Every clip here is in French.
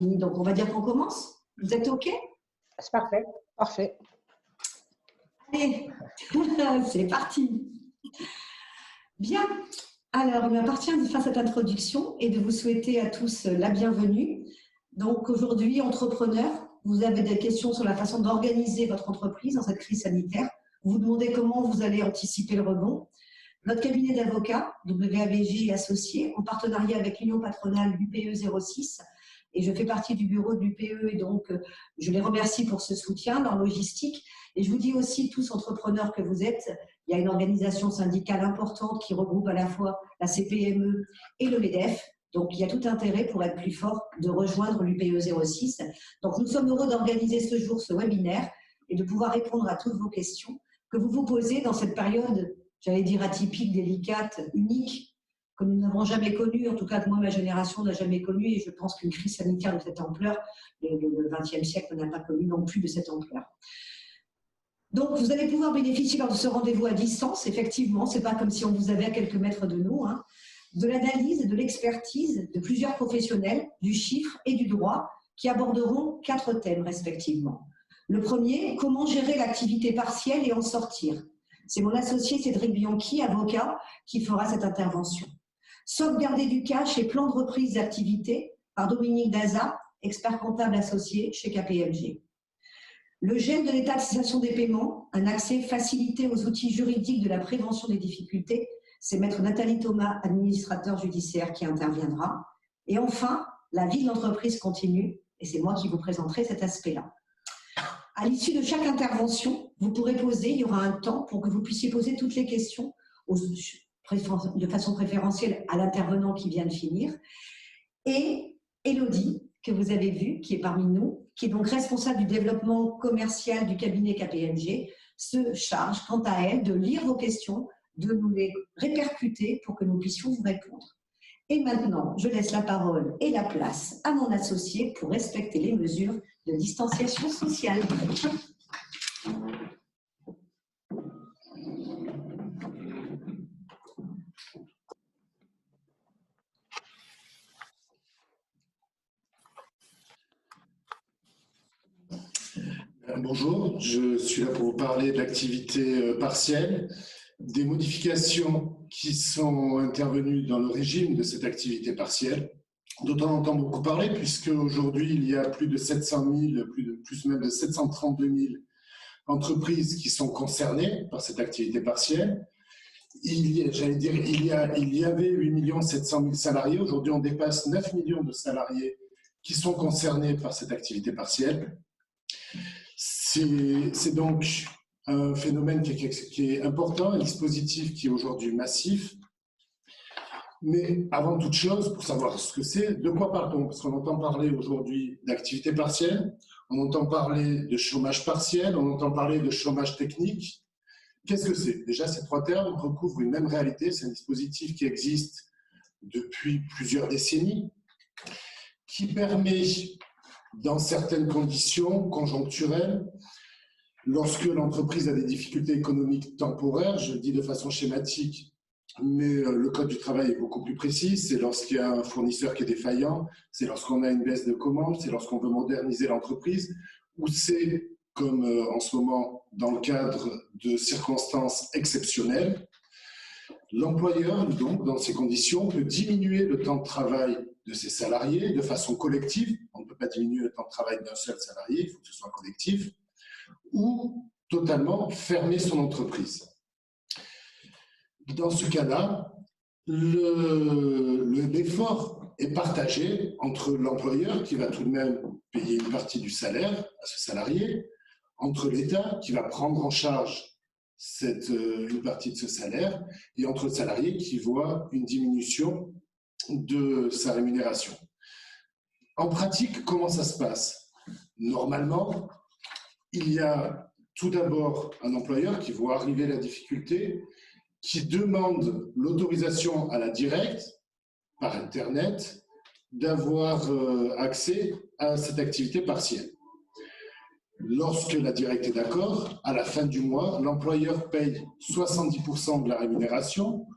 Donc, on va dire qu'on commence. Vous êtes OK? C'est parfait. Parfait. Allez, c'est parti. Bien. Alors, il m'appartient de faire cette introduction et de vous souhaiter à tous la bienvenue. Donc, aujourd'hui, entrepreneurs, vous avez des questions sur la façon d'organiser votre entreprise dans cette crise sanitaire. Vous vous demandez comment vous allez anticiper le rebond. Notre cabinet d'avocats, WABG Associés, en partenariat avec l'Union patronale l'UPE 06, et je fais partie du bureau de l'UPE, et donc je les remercie pour ce soutien, leur logistique. Et je vous dis aussi, tous entrepreneurs que vous êtes, il y a une organisation syndicale importante qui regroupe à la fois la CPME et le MEDEF. Donc, il y a tout intérêt pour être plus fort de rejoindre l'UPE 06. Donc, nous sommes heureux d'organiser ce jour ce webinaire et de pouvoir répondre à toutes vos questions que vous vous posez dans cette période, j'allais dire atypique, délicate, unique, que nous n'avons jamais connue, en tout cas que moi, ma génération n'a jamais connue, et je pense qu'une crise sanitaire de cette ampleur, le XXe siècle n'a pas connu non plus de cette ampleur. Donc, vous allez pouvoir bénéficier lors de ce rendez-vous à distance, effectivement, ce n'est pas comme si on vous avait à quelques mètres de nous, hein, de l'analyse et de l'expertise de plusieurs professionnels du chiffre et du droit qui aborderont 4 thèmes respectivement. Le premier, comment gérer l'activité partielle et en sortir. C'est mon associé Cédric Bianchi, avocat, qui fera cette intervention. Sauvegarder du cash et plan de reprise d'activité par Dominique Daza, expert comptable associé chez KPMG. Le gel de l'état de cessation des paiements, un accès facilité aux outils juridiques de la prévention des difficultés, c'est maître Nathalie Thomas, administrateur judiciaire, qui interviendra. Et enfin, la vie de l'entreprise continue, et c'est moi qui vous présenterai cet aspect-là. À l'issue de chaque intervention, vous pourrez poser, il y aura un temps pour que vous puissiez poser toutes les questions de façon préférentielle à l'intervenant qui vient de finir. Et Élodie, que vous avez vue, qui est parmi nous, qui est donc responsable du développement commercial du cabinet KPMG, se charge, quant à elle, de lire vos questions, de nous les répercuter pour que nous puissions vous répondre. Et maintenant, je laisse la parole et la place à mon associé pour respecter les mesures de distanciation sociale. Bonjour, je suis là pour vous parler de l'activité partielle, des modifications qui sont intervenues dans le régime de cette activité partielle, dont on entend beaucoup parler, puisque aujourd'hui il y a plus de 700 000, plus même de 732 000 entreprises qui sont concernées par cette activité partielle. Il y avait 8 700 000 salariés, aujourd'hui on dépasse 9 millions de salariés qui sont concernés par cette activité partielle. C'est donc un phénomène qui est important, un dispositif qui est aujourd'hui massif. Mais avant toute chose, pour savoir ce que c'est, de quoi parle-t-on? Parce qu'on entend parler aujourd'hui d'activité partielle, on entend parler de chômage partiel, on entend parler de chômage technique. Qu'est-ce que c'est? Déjà, ces 3 termes recouvrent une même réalité. C'est un dispositif qui existe depuis plusieurs décennies, qui permet, dans certaines conditions conjoncturelles, lorsque l'entreprise a des difficultés économiques temporaires, je le dis de façon schématique, mais le code du travail est beaucoup plus précis, c'est lorsqu'il y a un fournisseur qui est défaillant, c'est lorsqu'on a une baisse de commandes, c'est lorsqu'on veut moderniser l'entreprise, ou c'est, comme en ce moment, dans le cadre de circonstances exceptionnelles, l'employeur, donc, dans ces conditions, peut diminuer le temps de travail de ses salariés de façon collective. On ne peut pas diminuer le temps de travail d'un seul salarié, il faut que ce soit collectif, ou totalement fermer son entreprise. Dans ce cas-là, l'effort est partagé entre l'employeur qui va tout de même payer une partie du salaire à ce salarié, entre l'État qui va prendre en charge une partie de ce salaire, et entre le salarié qui voit une diminution de sa rémunération. En pratique, comment ça se passe? Normalement, il y a tout d'abord un employeur qui voit arriver la difficulté, qui demande l'autorisation à la directe, par Internet, d'avoir accès à cette activité partielle. Lorsque la directe est d'accord, à la fin du mois, l'employeur paye 70% de la rémunération.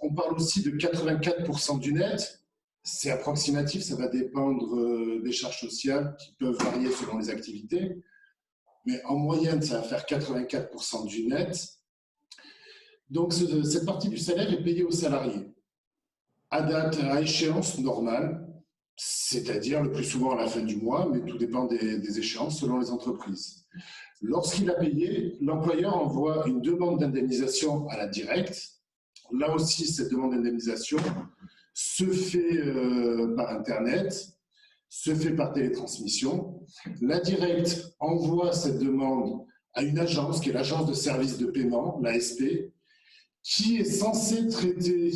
On parle aussi de 84% du net, C'est approximatif, ça va dépendre des charges sociales qui peuvent varier selon les activités. Mais en moyenne, ça va faire 84% du net. Donc, cette partie du salaire est payée aux salariés à date, à échéance normale, c'est-à-dire le plus souvent à la fin du mois, mais tout dépend des échéances selon les entreprises. Lorsqu'il a payé, l'employeur envoie une demande d'indemnisation à la directe. Là aussi, cette demande d'indemnisation se fait par Internet, se fait par télétransmission. La directe envoie cette demande à une agence, qui est l'agence de services de paiement, l'ASP, qui est censée traiter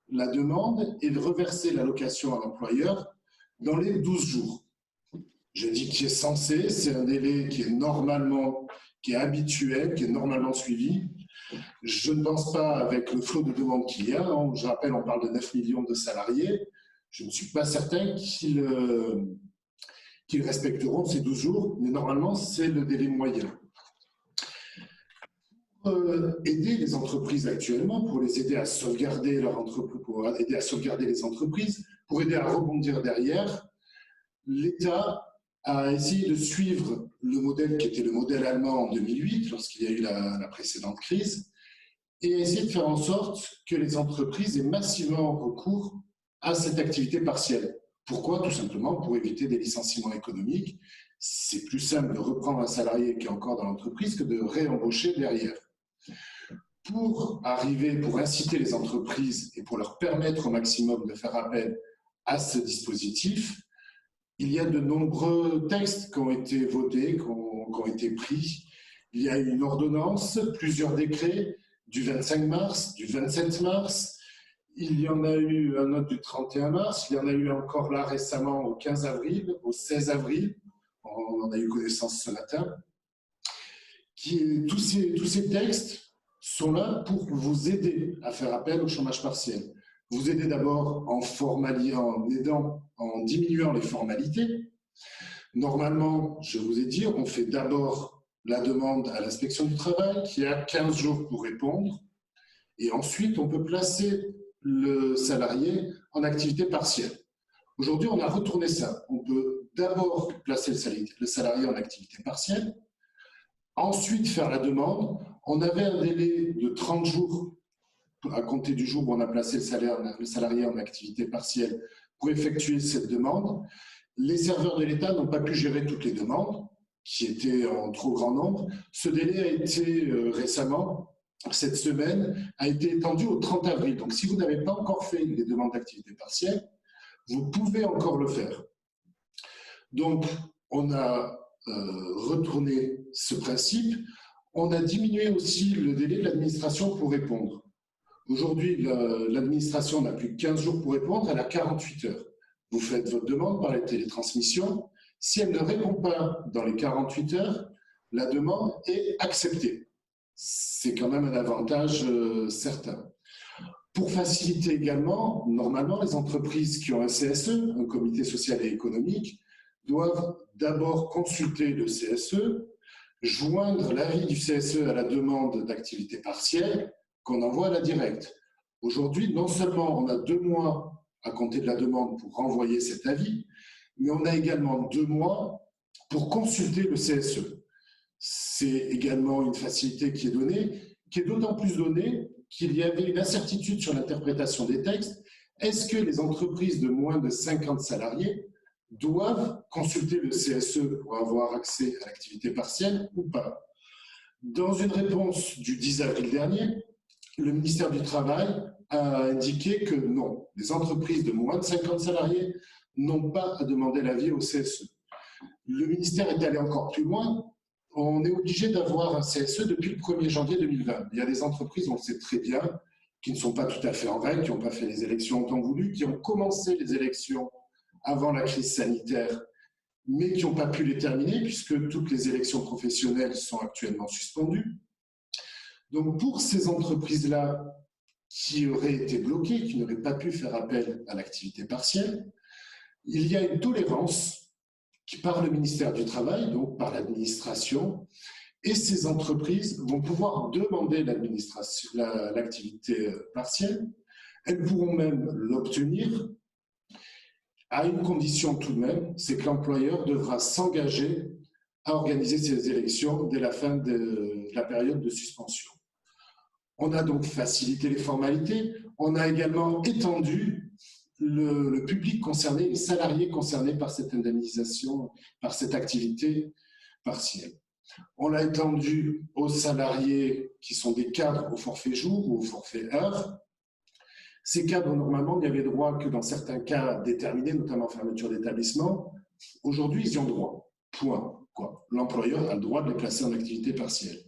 la demande et de reverser l'allocation à l'employeur dans les 12 jours. Je dis qui est censé, c'est un délai qui est habituel, qui est normalement suivi. Je ne pense pas, avec le flot de demandes qu'il y a, je rappelle, on parle de 9 millions de salariés, je ne suis pas certain qu'ils respecteront ces 12 jours, mais normalement, c'est le délai moyen. Pour aider les entreprises actuellement, pour les aider à sauvegarder leur entreprise, pour aider à sauvegarder les entreprises, pour aider à rebondir derrière, l'État a essayé de suivre le modèle qui était le modèle allemand en 2008, lorsqu'il y a eu la précédente crise, et a essayé de faire en sorte que les entreprises aient massivement recours à cette activité partielle. Pourquoi? Tout simplement pour éviter des licenciements économiques. C'est plus simple de reprendre un salarié qui est encore dans l'entreprise que de réembaucher derrière. Pour inciter les entreprises et pour leur permettre au maximum de faire appel à ce dispositif, il y a de nombreux textes qui ont été votés, qui ont été pris. Il y a une ordonnance, plusieurs décrets du 25 mars, du 27 mars. Il y en a eu un autre du 31 mars. Il y en a eu encore là récemment au 15 avril, au 16 avril. On en a eu connaissance ce matin. Tous ces textes sont là pour vous aider à faire appel au chômage partiel. Vous aider d'abord en diminuant les formalités. Normalement, je vous ai dit, on fait d'abord la demande à l'inspection du travail qui a 15 jours pour répondre. Et ensuite, on peut placer le salarié en activité partielle. Aujourd'hui, on a retourné ça. On peut d'abord placer le salarié en activité partielle, ensuite faire la demande. On avait un délai de 30 jours à compter du jour où on a placé le salarié en activité partielle pour effectuer cette demande. Les serveurs de l'État n'ont pas pu gérer toutes les demandes, qui étaient en trop grand nombre. Ce délai a été récemment, cette semaine, a été étendu au 30 avril. Donc, si vous n'avez pas encore fait les demandes d'activité partielle, vous pouvez encore le faire. Donc, on a retourné ce principe. On a diminué aussi le délai de l'administration pour répondre. Aujourd'hui, l'administration n'a plus que 15 jours pour répondre, elle a 48 heures. Vous faites votre demande par la télétransmission. Si elle ne répond pas dans les 48 heures, la demande est acceptée. C'est quand même un avantage certain. Pour faciliter également, normalement, les entreprises qui ont un CSE, un comité social et économique, doivent d'abord consulter le CSE, joindre l'avis du CSE à la demande d'activité partielle qu'on envoie à la directe. Aujourd'hui, non seulement on a 2 mois à compter de la demande pour renvoyer cet avis, mais on a également 2 mois pour consulter le CSE. C'est également une facilité qui est d'autant plus donnée qu'il y avait une incertitude sur l'interprétation des textes. Est-ce que les entreprises de moins de 50 salariés doivent consulter le CSE pour avoir accès à l'activité partielle ou pas? Dans une réponse du 10 avril dernier, le ministère du Travail a indiqué que non, les entreprises de moins de 50 salariés n'ont pas à demander l'avis au CSE. Le ministère est allé encore plus loin. On est obligé d'avoir un CSE depuis le 1er janvier 2020. Il y a des entreprises, on le sait très bien, qui ne sont pas tout à fait en règle, qui n'ont pas fait les élections en temps voulu, qui ont commencé les élections avant la crise sanitaire, mais qui n'ont pas pu les terminer puisque toutes les élections professionnelles sont actuellement suspendues. Donc pour ces entreprises-là qui auraient été bloquées, qui n'auraient pas pu faire appel à l'activité partielle, il y a une tolérance qui par le ministère du Travail, donc par l'administration, et ces entreprises vont pouvoir demander l'activité partielle. Elles pourront même l'obtenir à une condition tout de même, c'est que l'employeur devra s'engager à organiser ces élections dès la fin de la période de suspension. On a donc facilité les formalités, on a également étendu le public concerné, les salariés concernés par cette indemnisation, par cette activité partielle. On l'a étendu aux salariés qui sont des cadres au forfait jour ou au forfait heure. Ces cadres, normalement, n'y avaient droit que dans certains cas déterminés, notamment fermeture d'établissement. Aujourd'hui, ils y ont droit. Point. L'employeur a le droit de les placer en activité partielle.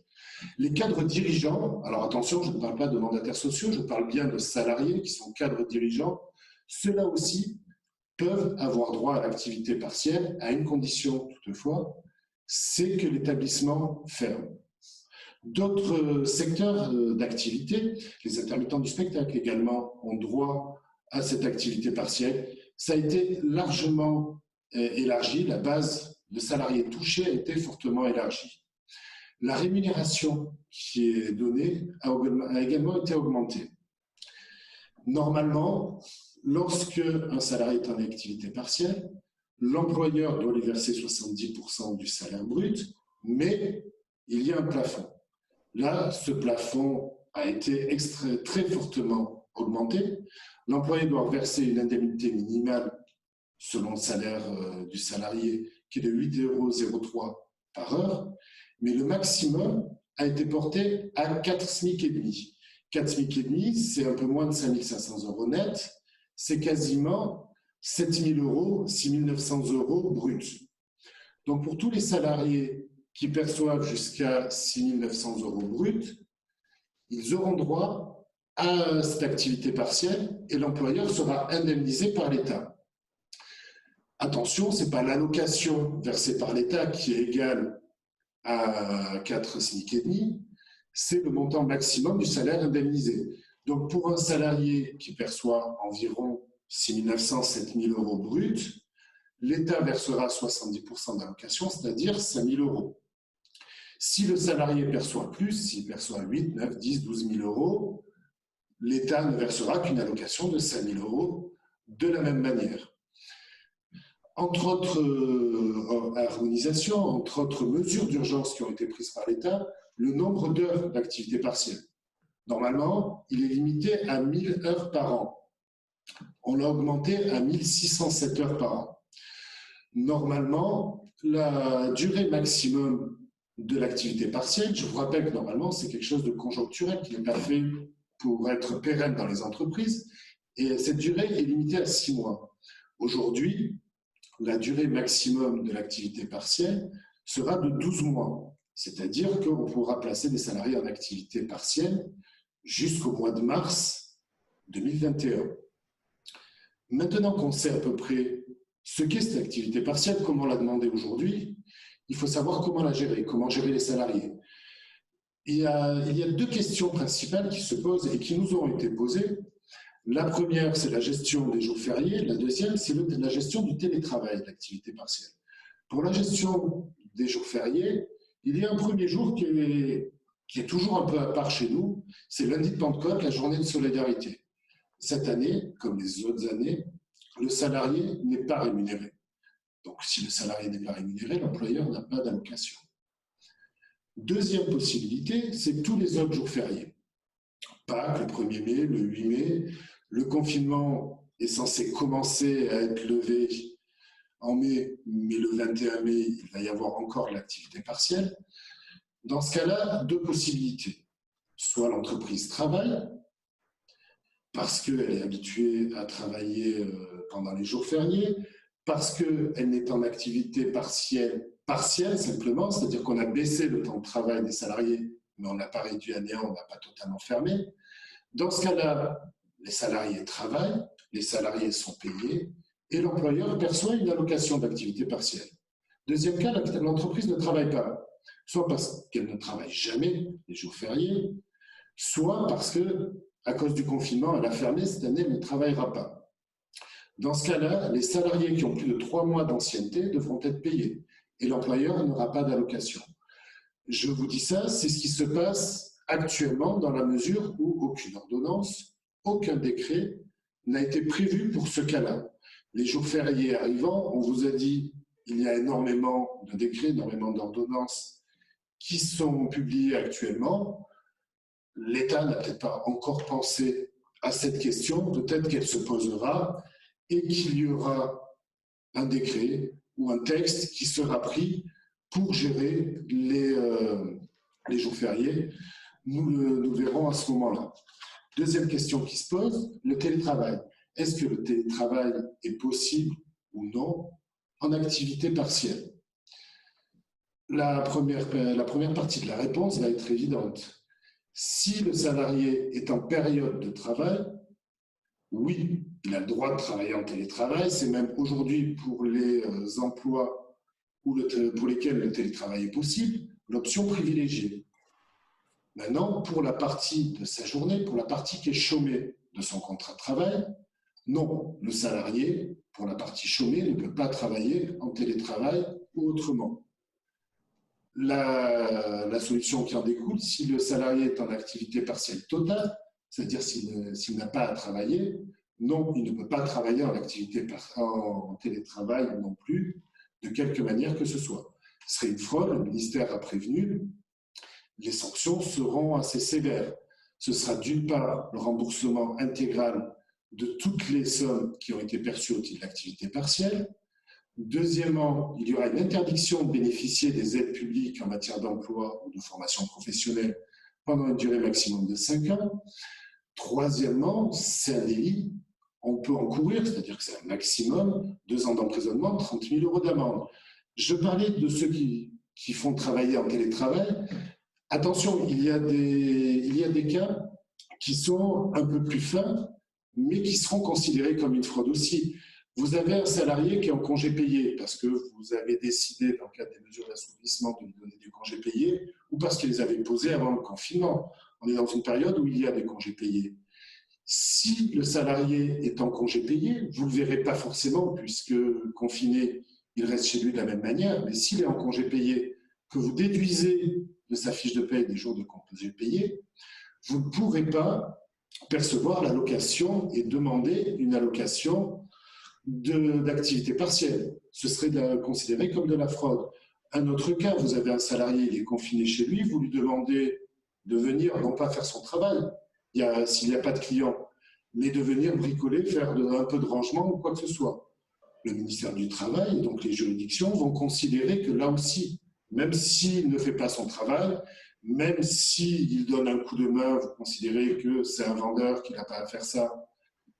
Les cadres dirigeants, alors attention, je ne parle pas de mandataires sociaux, je parle bien de salariés qui sont cadres dirigeants, ceux-là aussi peuvent avoir droit à l'activité partielle à une condition toutefois, c'est que l'établissement ferme. D'autres secteurs d'activité, les intermittents du spectacle également, ont droit à cette activité partielle. Ça a été largement élargi, la base de salariés touchés a été fortement élargie. La rémunération qui est donnée a également été augmentée. Normalement, lorsque un salarié est en activité partielle, l'employeur doit lui verser 70% du salaire brut, mais il y a un plafond. Là, ce plafond a été très fortement augmenté. L'employé doit verser une indemnité minimale selon le salaire du salarié qui est de 8,03 € par heure, mais le maximum a été porté à 4 SMIC et demi. 4 SMIC et demi, c'est un peu moins de 5 500 € net, c'est quasiment 7 000 €, 6 900 € bruts. Donc pour tous les salariés qui perçoivent jusqu'à 6 900 € bruts, ils auront droit à cette activité partielle et l'employeur sera indemnisé par l'État. Attention, ce n'est pas l'allocation versée par l'État qui est égale à 4 SMIC et demi, c'est le montant maximum du salaire indemnisé. Donc pour un salarié qui perçoit environ 6 900, 7 000 € bruts, l'État versera 70% d'allocation, c'est-à-dire 5 000 €. Si le salarié perçoit plus, s'il perçoit 8, 9, 10, 12 000 €, l'État ne versera qu'une allocation de 5 000 € de la même manière. Entre autres harmonisations, entre autres mesures d'urgence qui ont été prises par l'État, le nombre d'heures d'activité partielle. Normalement, il est limité à 1 000 heures par an. On l'a augmenté à 1 607 heures par an. Normalement, la durée maximum de l'activité partielle, je vous rappelle que normalement, c'est quelque chose de conjoncturel qui n'est pas fait pour être pérenne dans les entreprises, et cette durée est limitée à 6 mois. Aujourd'hui, la durée maximum de l'activité partielle sera de 12 mois, c'est-à-dire qu'on pourra placer des salariés en activité partielle jusqu'au mois de mars 2021. Maintenant qu'on sait à peu près ce qu'est cette activité partielle, comment on l'a demandé aujourd'hui, il faut savoir comment la gérer, comment gérer les salariés. Il y a deux questions principales qui se posent et qui nous ont été posées. La première, c'est la gestion des jours fériés. La deuxième, c'est la gestion du télétravail, de l'activité partielle. Pour la gestion des jours fériés, il y a un premier jour qui est toujours un peu à part chez nous, c'est lundi de Pentecôte, la journée de solidarité. Cette année, comme les autres années, le salarié n'est pas rémunéré. Donc, si le salarié n'est pas rémunéré, l'employeur n'a pas d'allocation. Deuxième possibilité, c'est tous les autres jours fériés. Pâques, le 1er mai, le 8 mai. Le confinement est censé commencer à être levé en mai, mais le 21 mai, il va y avoir encore l'activité partielle. Dans ce cas-là, deux possibilités. Soit l'entreprise travaille, parce qu'elle est habituée à travailler pendant les jours fériés, parce qu'elle n'est en activité partielle simplement, c'est-à-dire qu'on a baissé le temps de travail des salariés, mais on n'a pas réduit à néant, on n'a pas totalement fermé. Dans ce cas-là, les salariés travaillent, les salariés sont payés, et l'employeur perçoit une allocation d'activité partielle. Deuxième cas, l'entreprise ne travaille pas, soit parce qu'elle ne travaille jamais les jours fériés, soit parce que, à cause du confinement, elle a fermé, cette année, elle ne travaillera pas. Dans ce cas-là, les salariés qui ont plus de 3 mois d'ancienneté devront être payés et l'employeur n'aura pas d'allocation. Je vous dis ça, c'est ce qui se passe actuellement dans la mesure où aucune ordonnance, aucun décret n'a été prévu pour ce cas-là. Les jours fériés arrivant, on vous a dit il y a énormément de décrets, énormément d'ordonnances qui sont publiés actuellement. L'État n'a peut-être pas encore pensé à cette question, peut-être qu'elle se posera et qu'il y aura un décret ou un texte qui sera pris pour gérer les jours fériés. Nous le verrons à ce moment-là. Deuxième question qui se pose, le télétravail. Est-ce que le télétravail est possible ou non en activité partielle? La première partie de la réponse va être évidente. Si le salarié est en période de travail, oui, il a le droit de travailler en télétravail. C'est même aujourd'hui pour les emplois pour lesquels le télétravail est possible, l'option privilégiée. Maintenant, pour la partie de sa journée, pour la partie qui est chômée de son contrat de travail, non, le salarié, pour la partie chômée, ne peut pas travailler en télétravail ou autrement. La solution qui en découle, si le salarié est en activité partielle totale, c'est-à-dire s'il n'a pas à travailler, non, il ne peut pas travailler en télétravail non plus, de quelque manière que ce soit. Ce serait une fraude, le ministère a prévenu, les sanctions seront assez sévères. Ce sera d'une part le remboursement intégral de toutes les sommes qui ont été perçues au titre de l'activité partielle. Deuxièmement, il y aura une interdiction de bénéficier des aides publiques en matière d'emploi ou de formation professionnelle pendant une durée maximum de 5 ans. Troisièmement, c'est un délit, on peut encourir, c'est-à-dire que c'est un maximum, 2 ans d'emprisonnement, 30 000 € d'amende. Je parlais de ceux qui font travailler en télétravail. Attention, il y a des cas qui sont un peu plus fins, mais qui seront considérés comme une fraude aussi. Vous avez un salarié qui est en congé payé parce que vous avez décidé, dans le cadre des mesures d'assouplissement, de lui donner des congés payés ou parce qu'il les avait posés avant le confinement. On est dans une période où il y a des congés payés. Si le salarié est en congé payé, vous ne le verrez pas forcément puisque confiné, il reste chez lui de la même manière. Mais s'il est en congé payé, que vous déduisez de sa fiche de paie des jours de congé payé, vous ne pourrez pas percevoir l'allocation et demander une allocation d'activité partielle. Ce serait considéré comme de la fraude. Un autre cas, vous avez un salarié, il est confiné chez lui, vous lui demandez de venir, non pas faire son travail, s'il n'y a pas de client, mais de venir bricoler, faire un peu de rangement ou quoi que ce soit. Le ministère du Travail, donc les juridictions, vont considérer que là aussi, même s'il ne fait pas son travail, même s'il donne un coup de main, vous considérez que c'est un vendeur qui n'a pas à faire ça,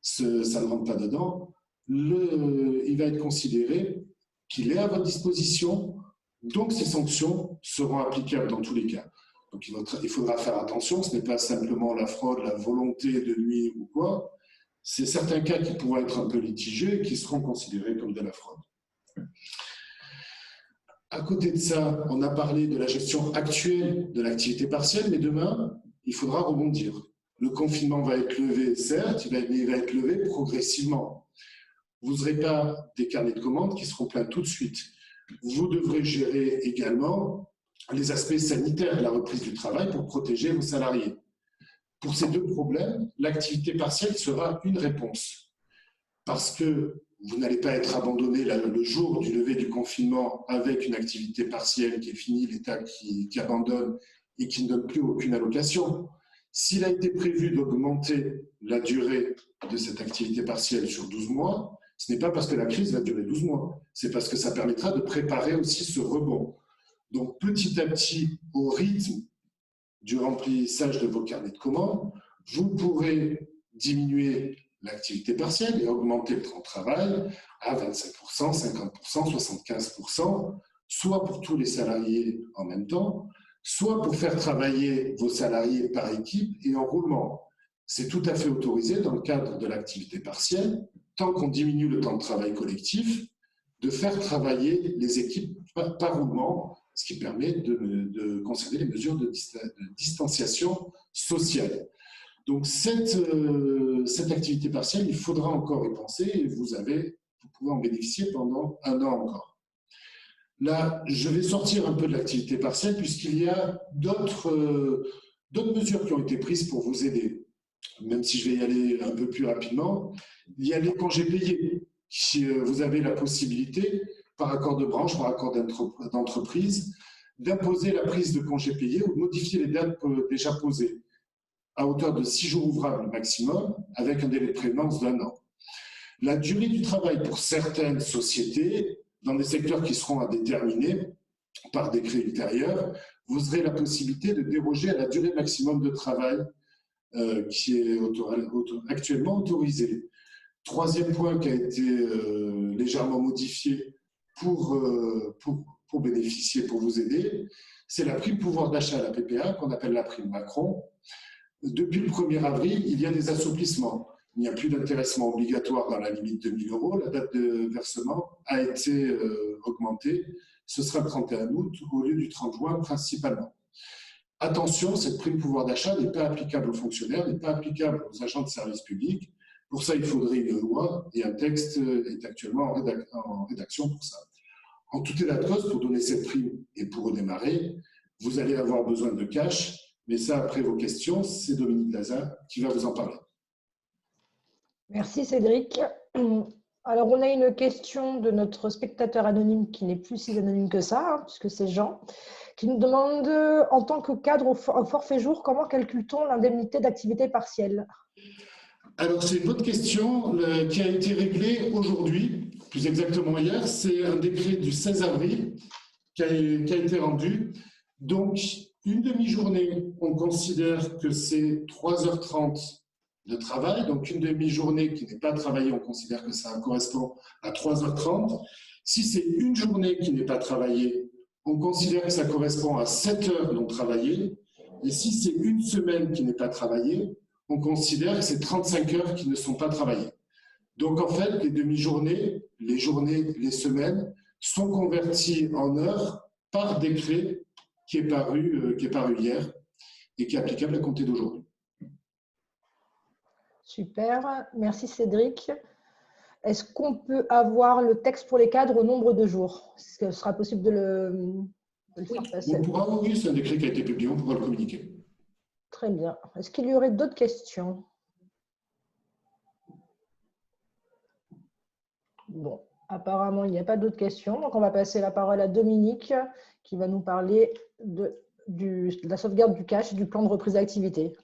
ça ne rentre pas dedans, il va être considéré qu'il est à votre disposition, donc ces sanctions seront applicables dans tous les cas. Donc il faudra faire attention, ce n'est pas simplement la fraude, la volonté de nuire ou quoi, c'est certains cas qui pourraient être un peu litigieux et qui seront considérés comme de la fraude. À côté de ça, on a parlé de la gestion actuelle de l'activité partielle, mais demain, il faudra rebondir. Le confinement va être levé, certes, il va être levé progressivement. Vous n'aurez pas des carnets de commandes qui seront pleins tout de suite. Vous devrez gérer également les aspects sanitaires de la reprise du travail pour protéger vos salariés. Pour ces deux problèmes, l'activité partielle sera une réponse. Parce que vous n'allez pas être abandonné le jour du lever du confinement avec une activité partielle qui est finie, l'État qui abandonne et qui ne donne plus aucune allocation. S'il a été prévu d'augmenter la durée de cette activité partielle sur 12 mois, ce n'est pas parce que la crise va durer 12 mois, c'est parce que ça permettra de préparer aussi ce rebond. Donc petit à petit, au rythme du remplissage de vos carnets de commandes, vous pourrez diminuer l'activité partielle et augmenter le temps de travail à 25%, 50%, 75%, soit pour tous les salariés en même temps, soit pour faire travailler vos salariés par équipe et en roulement. C'est tout à fait autorisé dans le cadre de l'activité partielle, tant qu'on diminue le temps de travail collectif, de faire travailler les équipes par roulement, ce qui permet de conserver les mesures de distanciation sociale. Donc cette activité partielle, il faudra encore y penser et vous pouvez en bénéficier pendant 1 an encore. Là, je vais sortir un peu de l'activité partielle puisqu'il y a d'autres mesures qui ont été prises pour vous aider. Même si je vais y aller un peu plus rapidement, il y a les congés payés vous avez la possibilité, par accord de branche, par accord d'entreprise, d'imposer la prise de congés payés ou de modifier les dates déjà posées à hauteur de 6 jours ouvrables maximum, avec un délai de prévenance d'1 an. La durée du travail pour certaines sociétés, dans des secteurs qui seront à déterminer par décret ultérieur, vous aurez la possibilité de déroger à la durée maximum de travail qui est actuellement autorisée. Troisième point qui a été légèrement modifié pour bénéficier, pour vous aider, c'est la prime pouvoir d'achat, la PPA, qu'on appelle la prime Macron. Depuis le 1er avril, il y a des assouplissements. Il n'y a plus d'intéressement obligatoire dans la limite de 1 000 €. La date de versement a été augmentée. Ce sera le 31 août au lieu du 30 juin principalement. Attention, cette prime pouvoir d'achat n'est pas applicable aux fonctionnaires, n'est pas applicable aux agents de service public. Pour ça, il faudrait une loi et un texte est actuellement en rédaction pour ça. En tout état de cause, pour donner cette prime et pour redémarrer, vous allez avoir besoin de cash, mais ça, après vos questions, c'est Dominique Lazare qui va vous en parler. Merci Cédric. Alors, on a une question de notre spectateur anonyme qui n'est plus si anonyme que ça, puisque c'est Jean, qui nous demande, en tant que cadre au forfait jour, comment calcule-t-on l'indemnité d'activité partielle? Alors, c'est une bonne question qui a été réglée aujourd'hui, plus exactement hier. C'est un décret du 16 avril qui a été rendu. Donc, une demi-journée, on considère que c'est 3h30 de travail. Donc, une demi-journée qui n'est pas travaillée, on considère que ça correspond à 3h30. Si c'est une journée qui n'est pas travaillée, on considère que ça correspond à 7 heures non travaillées. Et si c'est une semaine qui n'est pas travaillée, on considère que c'est 35 heures qui ne sont pas travaillées. Donc, en fait, les demi-journées, les journées, les semaines sont converties en heures par décret qui est paru hier et qui est applicable à compter d'aujourd'hui. Super, merci Cédric. Est-ce qu'on peut avoir le texte pour les cadres au nombre de jours? Est-ce que ce sera possible de le faire passer? On pourra, oui, c'est un décret qui a été publié, on pourra le communiquer. Très bien. Est-ce qu'il y aurait d'autres questions? Bon, apparemment, il n'y a pas d'autres questions. Donc, on va passer la parole à Dominique qui va nous parler de la sauvegarde du cash et du plan de reprise d'activité.